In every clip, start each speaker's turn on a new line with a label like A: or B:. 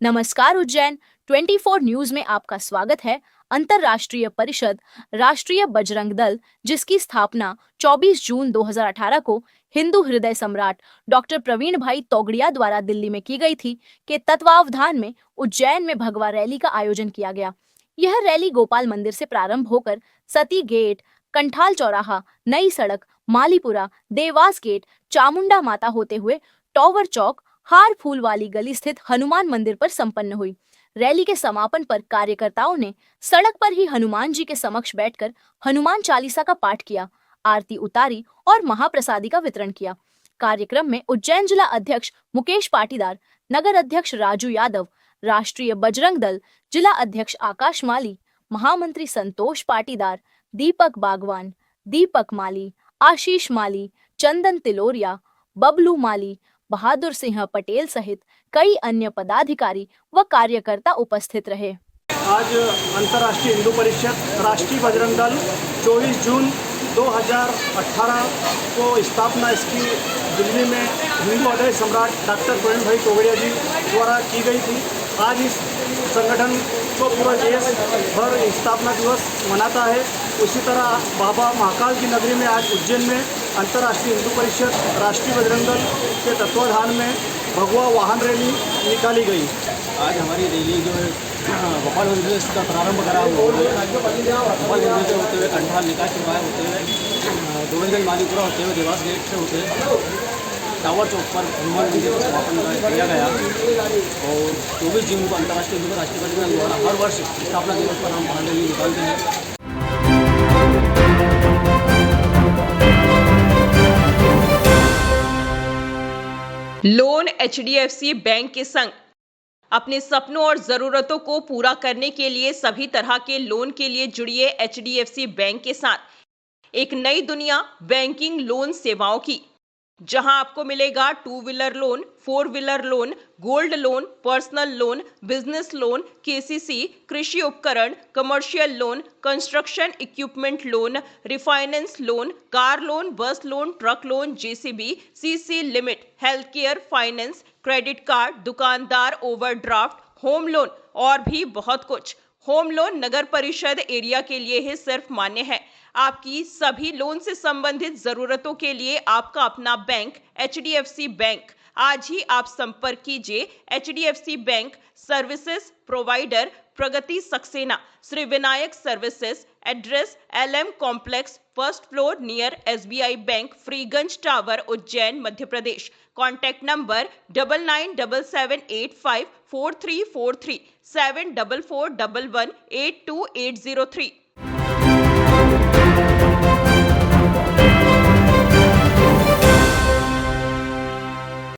A: नमस्कार उज्जैन 24 न्यूज में आपका स्वागत है। अंतरराष्ट्रीय परिषद राष्ट्रीय बजरंग दल, जिसकी स्थापना 24 जून 2018 को हिंदू हृदय सम्राट डॉक्टर प्रवीण भाई तोगड़िया द्वारा दिल्ली में की गई थी, के तत्वावधान में उज्जैन में भगवा रैली का आयोजन किया गया। यह रैली गोपाल मंदिर से प्रारंभ होकर सती गेट, कंठाल चौराहा, नई सड़क, मालीपुरा, देवास गेट, चामुंडा माता होते हुए टॉवर चौक, हार फूल वाली गली स्थित हनुमान मंदिर पर संपन्न हुई। रैली के समापन पर कार्यकर्ताओं ने सड़क पर ही हनुमान जी के समक्ष बैठकर हनुमान चालीसा का पाठ किया, आरती उतारी और महाप्रसादी का वितरण किया। कार्यक्रम में उज्जैन जिला अध्यक्ष मुकेश पाटीदार, नगर अध्यक्ष राजू यादव, राष्ट्रीय बजरंग दल जिला अध्यक्ष आकाश माली, महामंत्री संतोष पाटीदार, दीपक बागवान, दीपक माली, आशीष माली, चंदन तिलोरिया, बबलू माली, बहादुर सिंह पटेल सहित कई अन्य पदाधिकारी व कार्यकर्ता उपस्थित रहे।
B: आज अंतर्राष्ट्रीय हिंदू परिषद राष्ट्रीय बजरंग दल 24 जून 2018 को स्थापना इसकी दिल्ली में हिंदू हृदय सम्राट डॉक्टर प्रवीण भाई तोगड़िया जी द्वारा की गई थी। आज इस संगठन को पूरा देश भर स्थापना दिवस मनाता है। उसी तरह बाबा महाकाल की नगरी में आज उज्जैन में अंतर्राष्ट्रीय हिंदू परिषद राष्ट्रीय बजरंग दल के तत्वाधान में भगवा वाहन रैली निकाली गई।
C: आज हमारी रैली जो है गोपाल मंदिर का प्रारंभ करा गोपाल मंदिर से होते हुए कंठाल निकास चौराहे होते हुए गोविंदगंज मालीपुरा होते हुए देवास गेट से होते हुए टावर चौक पर हनुमान जी का समापन किया गया। और 24 जून को अंतर्राष्ट्रीय हिंदू राष्ट्रीय बजरंग दल द्वारा हर वर्ष स्थापना दिवस पर हम वाहन रैली निकालते हैं।
D: लोन एचडीएफसी बैंक के संग अपने सपनों और जरूरतों को पूरा करने के लिए सभी तरह के लोन के लिए जुड़िए एचडीएफसी बैंक के साथ। एक नई दुनिया बैंकिंग लोन सेवाओं की, जहां आपको मिलेगा 2 wheeler loan, 4 wheeler loan, gold loan, personal loan, business loan, KCC, कृषि उपकरण, commercial loan, construction equipment loan, refinance loan, car loan, bus loan, truck loan, JCB, CC limit, health care, finance, credit card, दुकानदार overdraft, home loan और भी बहुत कुछ। Home loan नगर परिषद area के लिए ही सिर्फ मान्य है। आपकी सभी लोन से संबंधित जरूरतों के लिए आपका अपना बैंक एचडीएफसी बैंक। आज ही आप संपर्क कीजिए HDFC bank services provider Pragati Saxena, Shri Vinayak services, address LM complex, first floor near SBI bank, Freeganj tower, Ujjain, Madhya Pradesh. Contact number 9977854343 7441182803।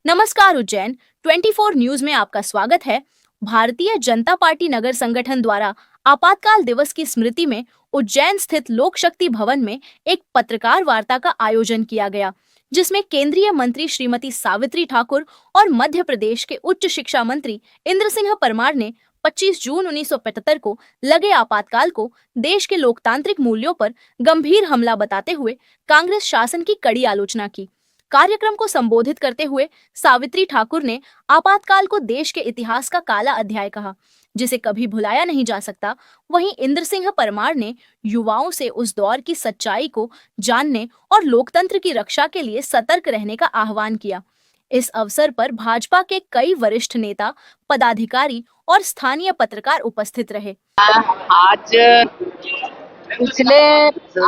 A: नमस्कार उज्जैन 24 न्यूज में आपका स्वागत है। भारतीय जनता पार्टी नगर संगठन द्वारा आपातकाल दिवस की स्मृति में उज्जैन स्थित लोक शक्ति भवन में एक पत्रकार वार्ता का आयोजन किया गया, जिसमें केंद्रीय मंत्री श्रीमती सावित्री ठाकुर और मध्य प्रदेश के उच्च शिक्षा मंत्री इंद्र सिंह परमार ने 25 जून 1975 को लगे आपातकाल को देश के लोकतांत्रिक मूल्यों पर गंभीर हमला बताते हुए कांग्रेस शासन की कड़ी आलोचना की। कार्यक्रम को संबोधित करते हुए सावित्री ठाकुर ने आपातकाल को देश के इतिहास का काला अध्याय कहा, जिसे कभी भुलाया नहीं जा सकता। वहीं इंद्र सिंह परमार ने युवाओं से उस दौर की सच्चाई को जानने और लोकतंत्र की रक्षा के लिए सतर्क रहने का आह्वान किया। इस अवसर पर भाजपा के कई वरिष्ठ नेता, पदाधिकारी और स्थानीय पत्रकार उपस्थित रहे।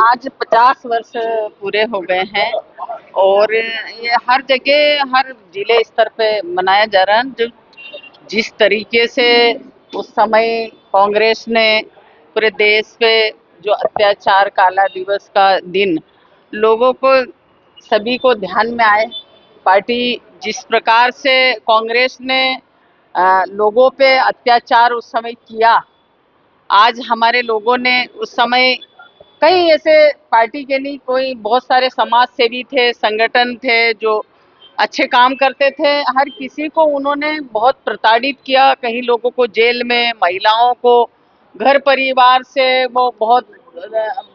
E: आज 50 वर्ष पूरे हो गए हैं और ये हर जगह, हर जिले स्तर पे मनाया जा रहा है। जो जिस तरीके से उस समय कांग्रेस ने पूरे देश पे जो अत्याचार, काला दिवस का दिन लोगों को, सभी को ध्यान में आए, पार्टी जिस प्रकार से कांग्रेस ने लोगों पे अत्याचार उस समय किया, आज हमारे लोगों ने उस समय कई ऐसे पार्टी के नहीं, कोई बहुत सारे समाज सेवी थे, संगठन थे जो अच्छे काम करते थे, हर किसी को उन्होंने बहुत प्रताड़ित किया। कई लोगों को जेल में, महिलाओं को, घर परिवार से वो बहुत,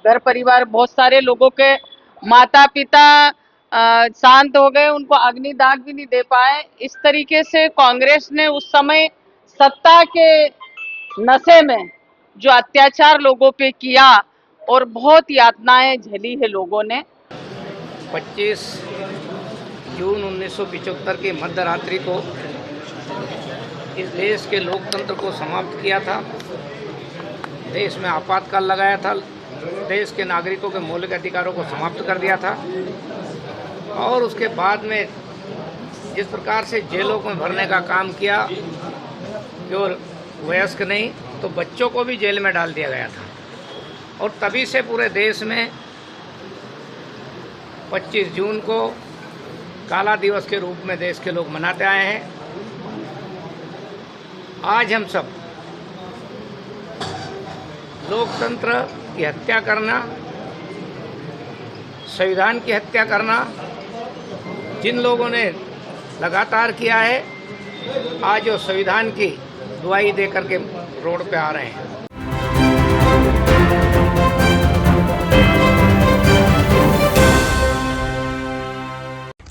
E: घर परिवार बहुत सारे लोगों के माता पिता शांत हो गए, उनको अग्निदाह भी नहीं दे पाए। इस तरीके से कांग्रेस ने उस समय सत्ता के नशे में जो अत्याचार लोगों पे किया और बहुत यातनाएं झेली है लोगों ने।
F: 25 जून 1975 की मध्यरात्रि को इस देश के लोकतंत्र को समाप्त किया था। देश में आपातकाल लगाया था, देश के नागरिकों के मौलिक अधिकारों को समाप्त कर दिया था और उसके बाद में जिस प्रकार से जेलों में भरने का काम किया, केवल वयस्क नहीं तो बच्चों को भी जेल में डाल दिया गया था। और तभी से पूरे देश में 25 जून को काला दिवस के रूप में देश के लोग मनाते आए हैं। आज हम सब लोकतंत्र की हत्या करना, संविधान की हत्या करना जिन लोगों ने लगातार किया है, आज वो संविधान की दुआई दे करके रोड पे आ रहे हैं।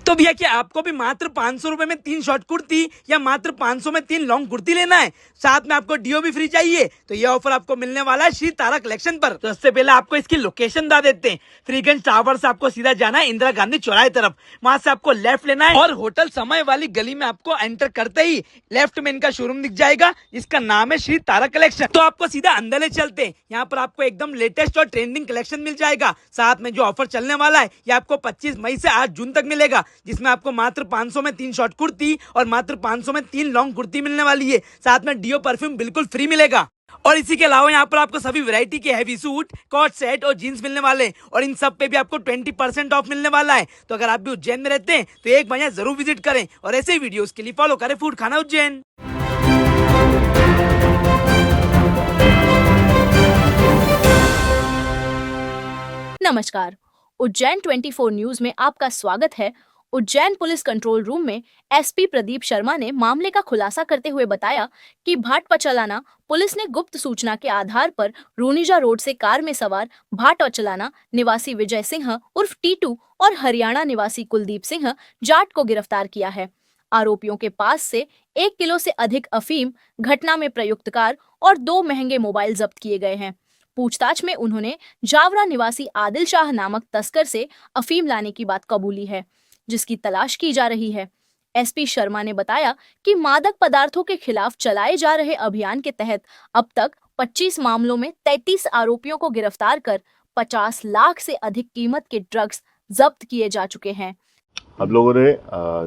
G: तो भैया क्या आपको भी मात्र 500 रुपए में 3 शॉर्ट कुर्ती या मात्र 500 में 3 लॉन्ग कुर्ती लेना है, साथ में आपको डीओ भी फ्री चाहिए, तो ये ऑफर आपको मिलने वाला है श्री तारा कलेक्शन पर। तो इससे पहले आपको इसकी लोकेशन बता देते हैं। फ्रीगंज टावर से आपको सीधा जाना है इंदिरा गांधी चौराहे तरफ, वहां से आपको लेफ्ट लेना है और होटल समय वाली गली में आपको एंटर करते ही लेफ्ट में इनका शोरूम दिख जाएगा, जिसका नाम है श्री तारा कलेक्शन। तो आपको सीधा अंदर ले चलते हैं। यहाँ पर आपको एकदम लेटेस्ट और ट्रेंडिंग कलेक्शन मिल जाएगा। साथ में जो ऑफर चलने वाला है ये आपको 25 मई से 8 जून तक मिलेगा, जिसमें आपको मात्र 500 में 3 शॉर्ट कुर्ती और मात्र 500 में 3 लॉन्ग कुर्ती मिलने वाली है। साथ में डीओ परफ्यूम बिल्कुल फ्री मिलेगा। और इसी के अलावा यहाँ पर आपको सभी वैरायटी के हैवी सूट, कॉट सेट और जीन्स मिलने वाले हैं और इन सब पे भी आपको 20% ऑफ मिलने वाला है। तो अगर आप भी उज्जैन में रहते हैं तो एक बार यहाँ जरूर विजिट करें और ऐसे ही वीडियोस के लिए फॉलो करें फूड खाना उज्जैन।
A: नमस्कार, उज्जैन 24 न्यूज में आपका स्वागत है। उज्जैन पुलिस कंट्रोल रूम में एसपी प्रदीप शर्मा ने मामले का खुलासा करते हुए बताया कि भाटपचलाना पुलिस ने गुप्त सूचना के आधार पर रूनीजा रोड से कार में सवार भाटपचलाना निवासी विजय सिंह उर्फ टीटू और हरियाणा निवासी कुलदीप सिंह जाट को गिरफ्तार किया है। आरोपियों के पास से 1 किलो से अधिक अफीम, घटना में प्रयुक्त कार और 2 महंगे मोबाइल जब्त किए गए हैं। पूछताछ में उन्होंने जावरा निवासी आदिल शाह नामक तस्कर से अफीम लाने की बात कबूली है, जिसकी तलाश की जा रही है। एसपी शर्मा ने बताया कि मादक पदार्थों के खिलाफ चलाए जा रहे अभियान के तहत अब तक 25 मामलों में 33 आरोपियों को गिरफ्तार कर 50 लाख से अधिक कीमत के ड्रग्स जब्त किए जा चुके हैं।
H: हम लोगों ने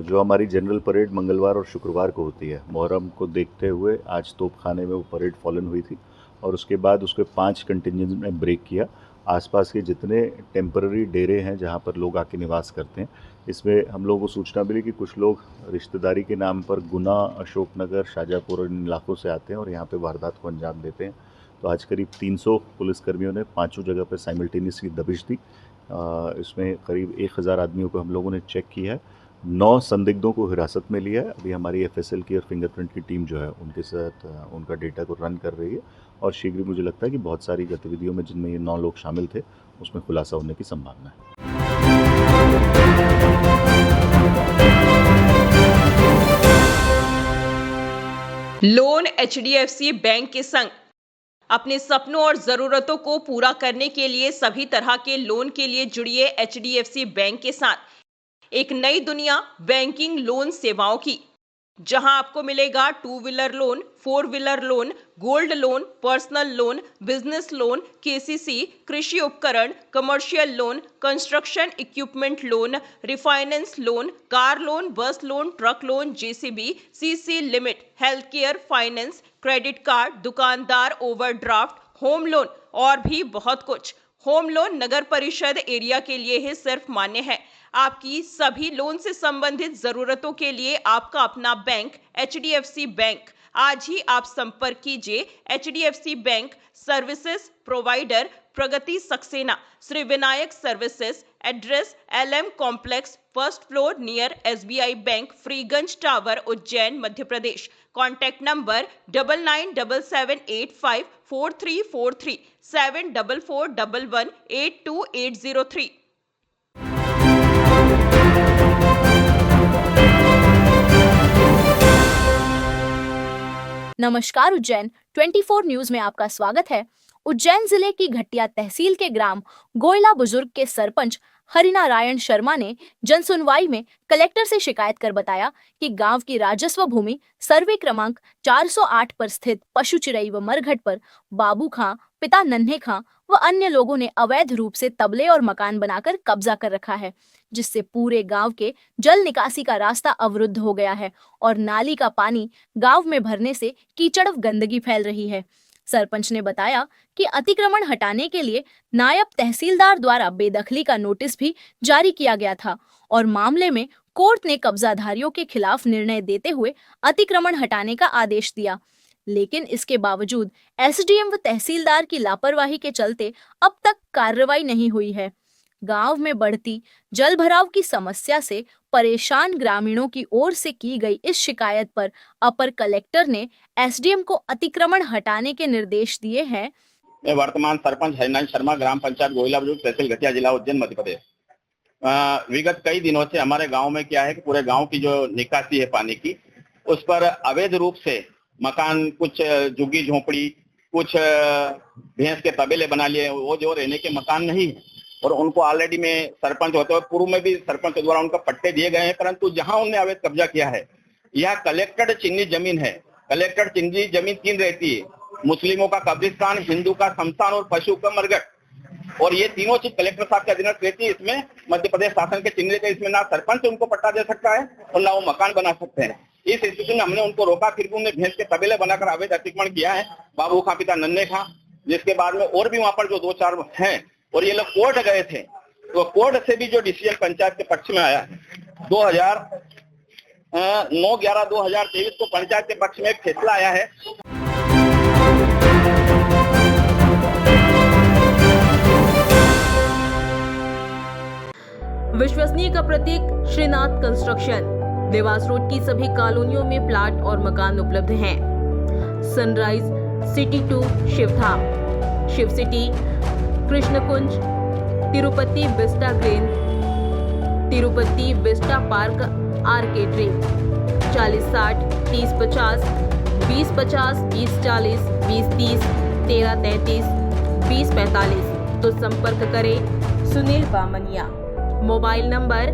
H: जो हमारी जनरल परेड मंगलवार और शुक्रवार को होती है, मुहर्रम को देखते हुए आज तोपखाने में वो परेड फॉलन हुई थी और उसके बाद उसके 5 कंटिजेंट में ब्रेक किया। आसपास के जितने टेम्पररी डेरे हैं जहाँ पर लोग आके निवास करते हैं, इसमें हम लोगों को सूचना मिली कि कुछ लोग रिश्तेदारी के नाम पर गुना, अशोकनगर, शाहजहाँपुर और इन इलाकों से आते हैं और यहाँ पे वारदात को अंजाम देते हैं। तो आज करीब 300 पुलिसकर्मियों ने 5 जगह पर साइमल्टेनियसली दबिश दी। इसमें करीब 1000 आदमियों को हम लोगों ने चेक किया है। 9 संदिग्धों को हिरासत में लिया है। अभी हमारी FSL की और फिंगरप्रिंट की टीम जो है उनके साथ उनका डेटा को रन कर रही है और शीघ्र ही मुझे लगता है कि बहुत सारी गतिविधियों में जिनमें ये 9 लोग शामिल थे उसमें खुलासा होने की संभावना है।
D: लोन HDFC बैंक के संग अपने सपनों और जरूरतों को पूरा करने के लिए सभी तरह के लोन के लिए जुड़िए HDFC बैंक के साथ। एक नई दुनिया बैंकिंग लोन सेवाओं की, जहां आपको मिलेगा 2 wheeler loan, 4 wheeler loan, gold loan, personal loan, business loan, KCC, कृषि उपकरण, commercial loan, construction equipment loan, refinance loan, car loan, bus loan, truck loan, JCB, CC limit, health care, finance, credit card, दुकानदार overdraft, home loan और भी बहुत कुछ। Home loan नगर परिषद area के लिए ही सिर्फ मान्य है। आपकी सभी लोन से संबंधित जरूरतों के लिए आपका अपना बैंक HDFC बैंक। आज ही आप संपर्क कीजिए HDFC bank services provider Pragati Saxena, Shri Vinayak services, address LM complex, first floor near SBI bank, Freeganj tower, Ujjain, Madhya Pradesh. Contact number 9977854343 7441182803।
A: नमस्कार उज्जैन 24 न्यूज में आपका स्वागत है। उज्जैन जिले की घटिया तहसील के ग्राम गोयला बुजुर्ग के सरपंच हरिनारायण शर्मा ने जनसुनवाई में कलेक्टर से शिकायत कर बताया कि गांव की राजस्व भूमि सर्वे क्रमांक 408 पर स्थित पशु चिरई व मरघट पर बाबू खां, पिता नन्हे खां व अन्य लोगों ने अवैध रूप से तबले और मकान बनाकर कब्जा कर रखा है, जिससे पूरे गांव के जल निकासी का रास्ता अवरुद्ध हो गया है और नाली का पानी गांव में भरने से कीचड़ व गंदगी फैल रही है। सरपंच ने बताया कि अतिक्रमण हटाने के लिए नायब तहसीलदार द्वारा बेदखली का नोटिस भी जारी किया गया था और मामले में कोर्ट ने कब्जाधारियों के खिलाफ निर्णय देते हुए अतिक्रमण हटाने का आदेश दिया, लेकिन इसके बावजूद एसडीएम व तहसीलदार की लापरवाही के चलते अब तक कार्रवाई नहीं हुई है। गांव में बढ़ती जल भराव की समस्या से परेशान ग्रामीणों की ओर से की गई इस शिकायत पर अपर कलेक्टर ने एसडीएम को अतिक्रमण हटाने के निर्देश दिए हैं।
I: मैं वर्तमान सरपंच हरिनारायण शर्मा, ग्राम पंचायत गोयला बुजुर्ग, तहसील घटिया, जिला उज्जैन, मध्य प्रदेश। विगत कई दिनों से हमारे गांव में क्या है कि पूरे गांव की जो निकासी है पानी की, उस पर अवैध रूप से मकान, कुछ झुग्गी झोपड़ी, कुछ भैंस के तबेले बना लिए। वो जो रहने के मकान नहीं है और उनको ऑलरेडी में सरपंच होते हुए पूर्व में भी सरपंच द्वारा उनका पट्टे दिए गए हैं, परंतु जहां उन्होंने अवैध कब्जा किया है यह कलेक्टेड चिन्हित जमीन है। कलेक्टेड चिन्हित जमीन 3 रहती है, मुस्लिमों का कब्रिस्तान, हिंदू का शमशान और पशु का मरघट, और ये तीनों चीज कलेक्टर साहब के अधीन रहती है। इसमें मध्य प्रदेश शासन के चिन्ह रहते, इसमें ना सरपंच उनको पट्टा दे सकता है और ना वो मकान बना सकते हैं। इस स्थिति में हमने उनको रोका, फिर भी उन्होंने भैंस के तबेले बनाकर अवैध अतिक्रमण किया है। बाबू खां, पिता नन्हे खां, जिसके बाद में और भी वहां पर जो 2-4 हैं, और ये लोग कोर्ट गए थे, तो कोर्ट से भी जो डिसीजन पंचायत के पक्ष में आया 9/11/2023 को पंचायत के पक्ष में एक फैसला आया है।
D: विश्वसनीय का प्रतीक श्रीनाथ कंस्ट्रक्शन। देवास रोड की सभी कॉलोनियों में प्लाट और मकान उपलब्ध हैं। Sunrise City 2 Shivdham, Shiv City, Krishnakunj, Tirupati Vista Green, Tirupati Vista Park, RK Dream. 40-60, 30-50, 20-50, 20-40, 20-30, 13-33, 20-45। तो संपर्क करें सुनील बामनिया। Mobile number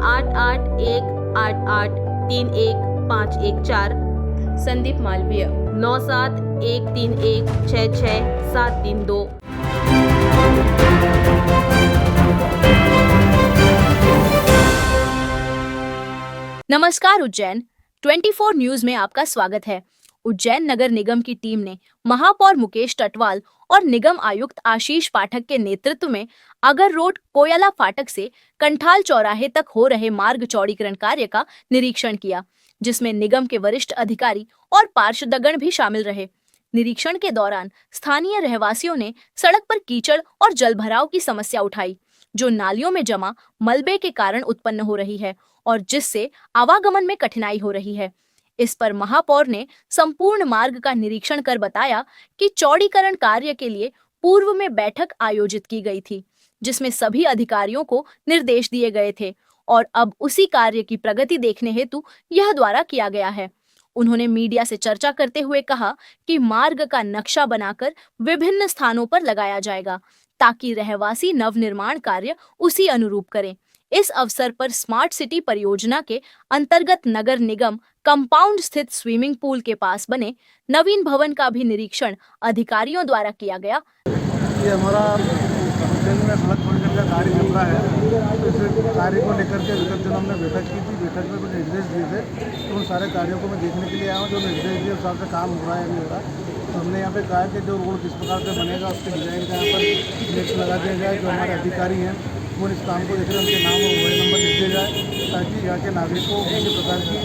D: 8818831514। संदीप मालवीय 9713166732।
A: नमस्कार उज्जैन 24 न्यूज में आपका स्वागत है। उज्जैन नगर निगम की टीम ने महापौर मुकेश टटवाल और निगम आयुक्त आशीष पाठक के नेतृत्व में अगर रोड कोयला फाटक से कंठाल चौराहे तक हो रहे मार्ग चौड़ीकरण कार्य का निरीक्षण किया, जिसमें निगम के वरिष्ठ अधिकारी और पार्षदगण भी शामिल रहे। निरीक्षण के दौरान स्थानीय रहवासियों ने सड़क पर कीचड़ और जलभराव की समस्या उठाई, जो नालियों में जमा मलबे के कारण उत्पन्न हो रही है और जिससे आवागमन में कठिनाई हो रही है। इस पर महापौर ने संपूर्ण मार्ग का निरीक्षण कर बताया कि चौड़ीकरण कार्य के लिए पूर्व में बैठक आयोजित की गई थी, जिसमें सभी अधिकारियों को निर्देश दिए गए थे और अब उसी कार्य की प्रगति देखने हेतु यह द्वारा किया गया है। उन्होंने मीडिया से चर्चा करते हुए कहा कि मार्ग का नक्शा बनाकर विभिन्न स्थानों पर लगाया जाएगा ताकि रहवासी नवनिर्माण कार्य उसी अनुरूप करें। इस अवसर पर स्मार्ट सिटी परियोजना के अंतर्गत नगर निगम कंपाउंड स्थित स्विमिंग पूल के पास बने नवीन भवन का भी निरीक्षण अधिकारियों द्वारा किया गया।
B: ये हमारा उज्जैन में सड़क चौड़ीकरण का कार्य चल रहा है, तो इस कार्य को लेकर के विगत दिनों हमने बैठक की थी। बैठक में कुछ निर्देश दिए थे, तो उन सारे कार्यों को मैं देखने के लिए आया हूँ। जो निर्देश दिए उस हिसाब से काम हो रहा है नहीं हो रहा। तो हमने यहाँ पे कहा कि जो रोड किस प्रकार से बनेगा उसके डिजाइन का यहाँ पर फ्लेक्स लगा दिया जाए। जो हमारे अधिकारी हैं वो इस काम को देख रहे हैं, उनके नाम और मोबाइल नंबर लिख दिया जाए ताकि यहाँ के नागरिकों को किसी प्रकार की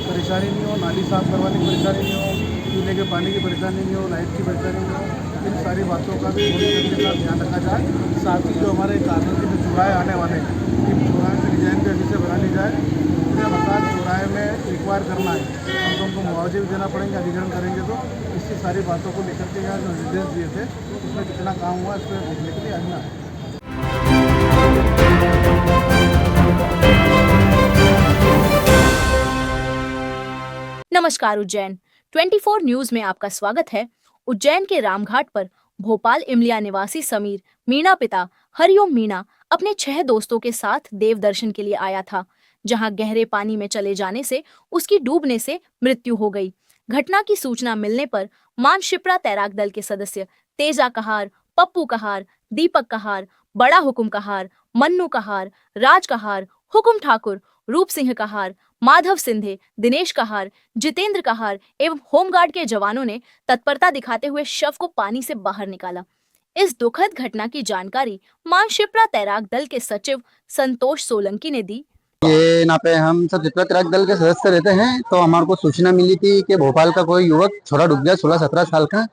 B: परेशानी नहीं हो, नाली साफ करवाने की परेशानी नहीं हो, पीने के पानी की परेशानी नहीं हो, लाइट की परेशानी नहीं हो। इन सारी बातों का भी मॉनिटरिंग के साथ ध्यान रखा जाए। साथ ही जो हमारे कानून के जो चौराहे आने वाले हैं, इन चौराहे की डिजाइन भी अच्छे से बना ली जाए। पूरे मकान चौराहे में रिक्वायर करना है, तो हमको मुआवजे भी देना पड़ेंगे, अधिग्रहण करेंगे तो। इसकी सारी बातों को लेकर के यहाँ जो निर्देश दिए थे उसमें कितना काम हुआ इस पर देखने के लिए आना है।
A: नमस्कार उज्जैन 24 न्यूज में आपका स्वागत है। उज्जैन के रामघाट पर भोपाल इमलिया निवासी समीर मीणा पिता हरिओम मीणा अपने 6 दोस्तों के साथ देव दर्शन के लिए आया था, जहां गहरे पानी में चले जाने से उसकी डूबने से मृत्यु हो गई। घटना की सूचना मिलने पर मानशिप्रा तैराक दल के सदस्य तेजा कहार, पप्पू कहार, दीपक कहार, बड़ा हुकुम कहार, मन्नू कहार, राज कहार, हुकुम ठाकुर, रूप सिंह कहार, माधव सिंधे, दिनेश कहार, जितेंद्र कहार एवं होमगार्ड के जवानों ने तत्परता दिखाते हुए शव को पानी से बाहर निकाला। इस दुखद घटना की जानकारी मानशिप्रा तैराक दल के सचिव संतोष सोलंकी ने दी।
J: ये यहाँ पे हम सब चित्रा तैराक दल के सदस्य रहते हैं, तो हमारे को सूचना मिली थी कि भोपाल का कोई युवक छोरा डूब गया 16-17 साल का।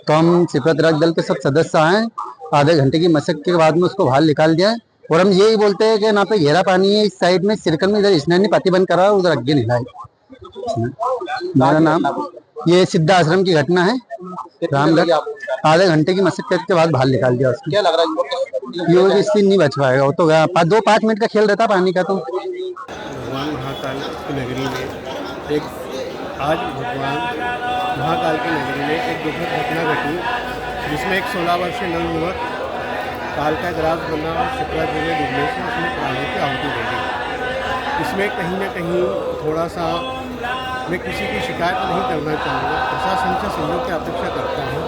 J: तो हम चित्रा तैराक दल के सब सदस्य आए, आधे घंटे की मशक्कत के बाद में उसको बाहर निकाल दिया। और हम यही बोलते हैं कि यहाँ पे गहरा पानी है, इस साइड में सिरकल में इधर स्नान पाती बंद करा, उधर आगे नहीं लाए। मेरा नाम, ये सिद्धा आश्रम की घटना है, रामगढ़। आधे घंटे की मशक्कत के बाद बाहर निकाल दिया उसको। क्या लग रहा है युवक इससे नहीं बच पाएगा, वो तो 2-5 मिनट का खेल रहता पानी का। तो
K: भगवान महाकाल की नगरी में आज भगवान महाकाल की नगरी में एक दुखद घटना घटी, जिसमें एक 16 वर्षीय नव युवक काल का ग्रास बना और शिप्रा जी में डूबने से उसने प्राणों की आहुति दे दी। इसमें कहीं ना कहीं थोड़ा सा मैं किसी की शिकायत नहीं करना चाहूँगा, प्रशासन से सहयोग की अपेक्षा करता हूँ।